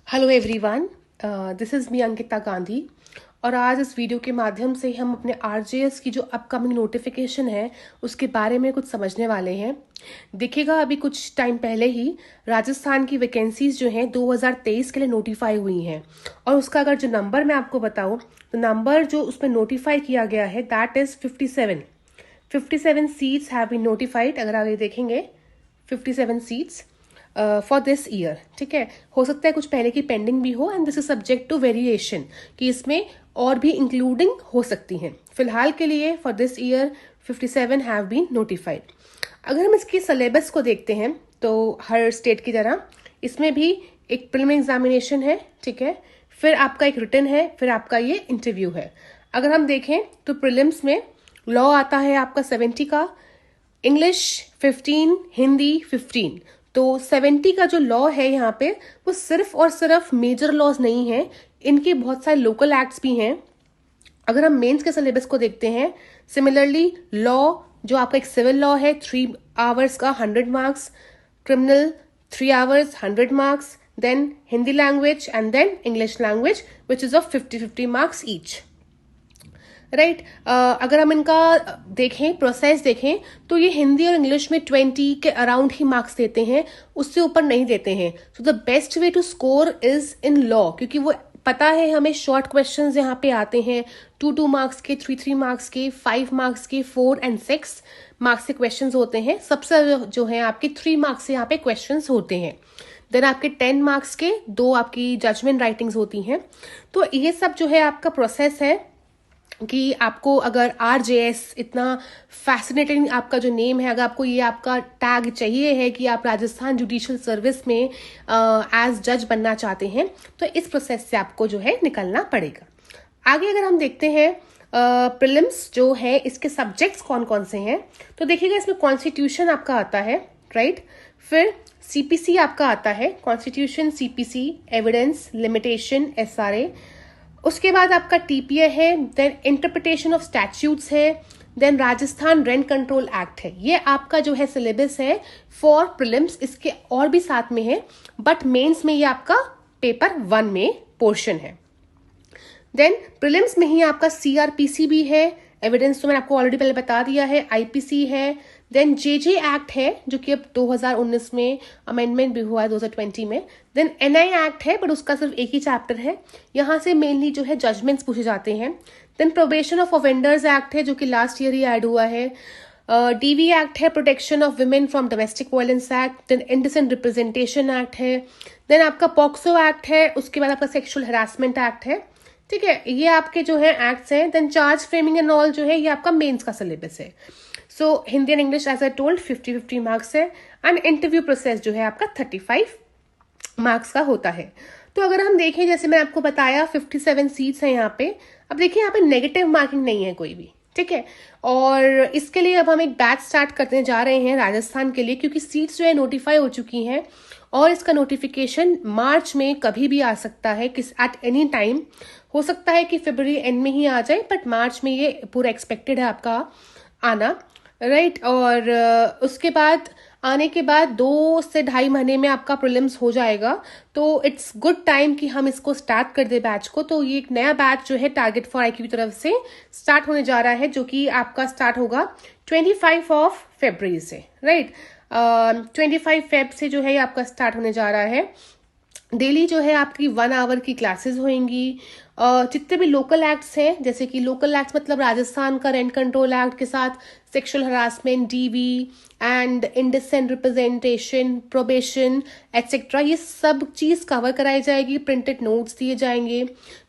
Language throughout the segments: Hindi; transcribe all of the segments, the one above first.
Hello everyone, this is me Ankita Gandhi. और आज इस वीडियो के माध्यम से हम अपने आरजेएस की जो अपकमिंग नोटिफिकेशन है उसके बारे में कुछ समझने वाले हैं। देखिएगा, अभी कुछ टाइम पहले ही राजस्थान की वैकेंसीज जो हैं 2023 के लिए नोटिफाई हुई हैं। और उसका अगर जो नंबर मैं आपको बताऊं तो नंबर जो उसमें नोटिफाई किया गया है that is 57 seats have been notified. अगर आप ये देखेंगे 57 सीट्स फॉर दिस ईयर। ठीक है, हो सकता है कुछ पहले की पेंडिंग भी हो and this is subject to variation कि इसमें और भी इंक्लूडिंग हो सकती हैं। फिलहाल के लिए for this year 57 have been notified. अगर हम इसकी सिलेबस को देखते हैं तो हर स्टेट की तरह इसमें भी एक प्रीलिम एग्जामिनेशन है। ठीक है, फिर आपका एक रिटन है, फिर आपका ये इंटरव्यू है। अगर हम देखें तो प्रीलिम्स में लॉ आता है आपका 70 का, इंग्लिश 15, हिंदी 15। तो 70 का जो लॉ है यहाँ पे वो सिर्फ और सिर्फ मेजर लॉज नहीं है, इनके बहुत सारे लोकल एक्ट्स भी हैं। अगर हम मेंस के सिलेबस को देखते हैं, सिमिलरली लॉ जो आपका एक सिविल लॉ है 3 आवर्स का 100 marks, criminal 3 hours 100 marks, then Hindi language and then English language which is of 50-50 marks each. Right. अगर हम इनका देखें, प्रोसेस देखें, तो ये हिंदी और इंग्लिश में 20 के अराउंड ही मार्क्स देते हैं, उससे ऊपर नहीं देते हैं। So the best way to score is in law, क्योंकि वो पता है हमें शॉर्ट क्वेश्चंस यहाँ पे आते हैं 2-2 मार्क्स के, 3-3 मार्क्स के, 5 मार्क्स के, 4 एंड 6 मार्क्स के क्वेश्चंस होते हैं। सबसे जो है आपके 3 मार्क्स से यहाँ पे क्वेश्चंस होते हैं। देन आपके 10 मार्क्स के 2 आपकी जजमेंट राइटिंग्स होती हैं। तो ये सब जो है आपका प्रोसेस है कि आपको अगर आरजेएस इतना फैसिनेटिंग आपका जो नेम है, अगर आपको ये आपका टैग चाहिए है कि आप राजस्थान जुडिशियल सर्विस में एज जज बनना चाहते हैं, तो इस प्रोसेस से आपको जो है निकलना पड़ेगा। आगे अगर हम देखते हैं प्रीलिम्स जो है इसके सब्जेक्ट्स कौन कौन से हैं, तो देखिएगा इसमें कॉन्स्टिट्यूशन आपका आता है, राइट। फिर सीपीसी आपका आता है, constitution, CPC, evidence, limitation, SRA. उसके बाद आपका टीपीए है, देन इंटरप्रिटेशन ऑफ स्टैट्यूट्स है, then Rajasthan rent control act है। ये आपका जो है सिलेबस है फॉर प्रीलिम्स। इसके और भी साथ में है, बट मेंस में ये आपका पेपर 1 में पोर्शन है। देन प्रीलिम्स में ही आपका सीआरपीसी भी है, एविडेंस तो मैंने आपको ऑलरेडी पहले बता दिया है, आईपीसी है, देन जेजे एक्ट है जो कि अब 2019 में अमेंडमेंट भी हुआ है 2020 में, देन एनआई एक्ट है बट उसका सिर्फ एक ही चैप्टर है, यहाँ से मेनली जो है जजमेंट्स पूछे जाते हैं। Then probation of offenders act है जो कि लास्ट ईयर ही ऐड हुआ है, डीवी एक्ट है, protection of women from domestic violence act, then indecent representation act है, देन आपका पॉक्सो एक्ट है, उसके बाद आपका सेक्सुअल हरासमेंट एक्ट है। ठीक है, ये आपके जो है एक्ट्स हैं। Then charge framing and all जो है ये आपका मेंस का सिलेबस है। So Hindi and English as I told 50-50 marks है, एंड इंटरव्यू प्रोसेस जो है आपका 35 मार्क्स का होता है। तो अगर हम देखें, जैसे मैंने आपको बताया 57 सीट्स हैं यहाँ पे। अब देखिए यहाँ पे नेगेटिव मार्किंग नहीं है कोई भी, ठीक है। और इसके लिए अब हम एक बैच स्टार्ट करने जा रहे हैं राजस्थान के लिए, क्योंकि सीट्स जो है नोटिफाई हो चुकी हैं और इसका नोटिफिकेशन मार्च में कभी भी आ सकता है, किस एट एनी टाइम। हो सकता है कि फरवरी एंड में ही आ जाए, बट मार्च में ये पूरा एक्सपेक्टेड है आपका आना, राइट। और उसके बाद आने के बाद 2 से ढाई महीने में आपका प्रीलिम्स हो जाएगा। तो इट्स गुड टाइम कि हम इसको स्टार्ट कर दे बैच को। तो ये एक नया बैच जो है टारगेट फॉर आईक्यू की तरफ से स्टार्ट होने जा रहा है, जो कि आपका स्टार्ट होगा 25 ऑफ फरवरी से, राइट। 25 फेब से जो है ये आपका स्टार्ट होने जा रहा है। डेली जो है आपकी 1 आवर की क्लासेस होंगी। जितने भी लोकल एक्ट्स हैं, जैसे कि लोकल एक्ट्स मतलब राजस्थान का रेंट कंट्रोल एक्ट के साथ sexual harassment, DV and indecent representation, probation etcetera, ये सब चीज़ कवर कराई जाएगी। प्रिंटेड नोट्स दिए जाएंगे।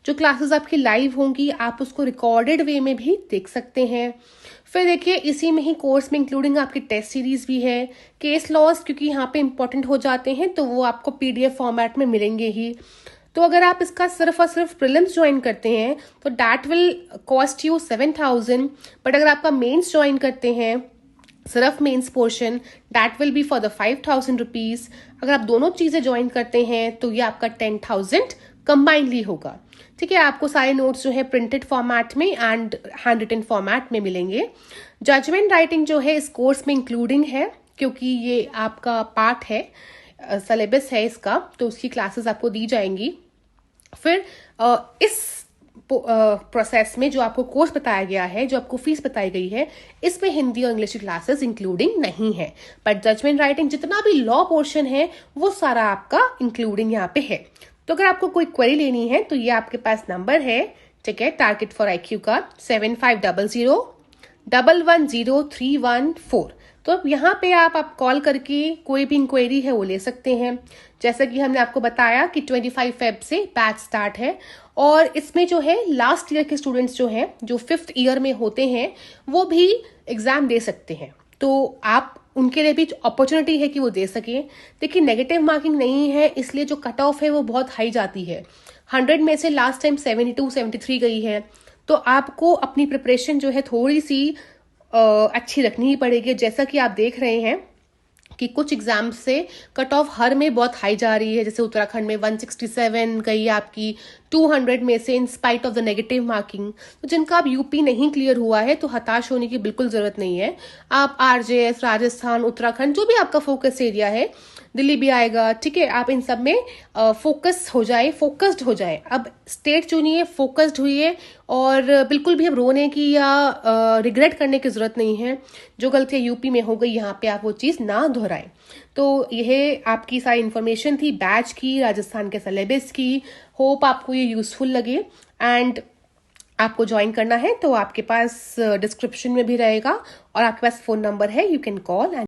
जो क्लासेस आपकी लाइव होंगी आप उसको रिकॉर्डेड वे में भी देख सकते हैं। फिर देखिए इसी में ही कोर्स में इंक्लूडिंग आपकी टेस्ट सीरीज भी है। केस लॉज क्योंकि यहाँ पे इंपॉर्टेंट हो जाते हैं तो वो आपको पीडीएफ फॉर्मेट में मिलेंगे ही। तो अगर आप इसका सिर्फ और सिर्फ प्रीलिम्स ज्वाइन करते हैं तो that will cost you 7,000, but अगर आपका मेंस ज्वाइन करते हैं सिर्फ mains portion, that will be for the 5,000 rupees. अगर आप दोनों चीजें ज्वाइन करते हैं तो ये आपका 10,000 कंबाइनली होगा। ठीक है, आपको सारे नोट्स जो है प्रिंटेड फॉर्मेट में एंड हैंड रिटन फॉर्मेट में मिलेंगे। जजमेंट राइटिंग जो है इस कोर्स में इंक्लूडिंग है, क्योंकि ये आपका पार्ट है। सिलेबस है इसका, तो उसकी क्लासेस आपको दी जाएंगी। फिर इस प्रोसेस में जो आपको कोर्स बताया गया है, जो आपको फीस बताई गई है, इसमें हिंदी और इंग्लिश की क्लासेस इंक्लूडिंग नहीं है, बट जजमेंट राइटिंग जितना भी लॉ पोर्शन है वो सारा आपका इंक्लूडिंग यहाँ पे है। तो अगर आपको कोई क्वेरी लेनी है तो ये आपके पास नंबर है, ठीक है, टारगेट फॉर IQ का 7500110314। तो यहाँ पे आप कॉल करके कोई भी इंक्वायरी है वो ले सकते हैं। जैसा कि हमने आपको बताया कि 25 फेब से बैच स्टार्ट है, और इसमें जो है लास्ट ईयर के स्टूडेंट्स जो हैं, जो 5th ईयर में होते हैं, वो भी एग्जाम दे सकते हैं। तो आप उनके लिए भी अपॉर्चुनिटी है कि वो दे सकें। देखिए, नेगेटिव मार्किंग नहीं है, इसलिए जो कट ऑफ है वो बहुत हाई जाती है। 100 में से लास्ट टाइम 72-73 गई है। तो आपको अपनी प्रिपरेशन जो है थोड़ी सी अच्छी रखनी ही पड़ेगी। जैसा कि आप देख रहे हैं कि कुछ एग्जाम से कट ऑफ हर में बहुत हाई जा रही है। जैसे उत्तराखंड में 167 गई आपकी 200 में से, in spite of the negative marking. तो जिनका अब यूपी नहीं क्लियर हुआ है तो हताश होने की बिल्कुल जरूरत नहीं है। आप RJS, राजस्थान, उत्तराखंड, जो भी आपका फोकस एरिया है, दिल्ली भी आएगा, ठीक है, आप इन सब में फोकस्ड हो जाए। अब स्टेट चुनिए, फोकस्ड हुई, और बिल्कुल भी अब रोने की या रिग्रेट करने की जरूरत नहीं है। जो गलतियां यूपी में हो गई, यहाँ पे आप वो चीज ना दोहराएं। तो यह आपकी सारी इन्फॉर्मेशन थी बैच की, राजस्थान के सिलेबस की। होप आपको ये यूजफुल लगे। एंड आपको ज्वाइन करना है तो आपके पास डिस्क्रिप्शन में भी रहेगा, और आपके पास फोन नंबर है, यू कैन कॉल।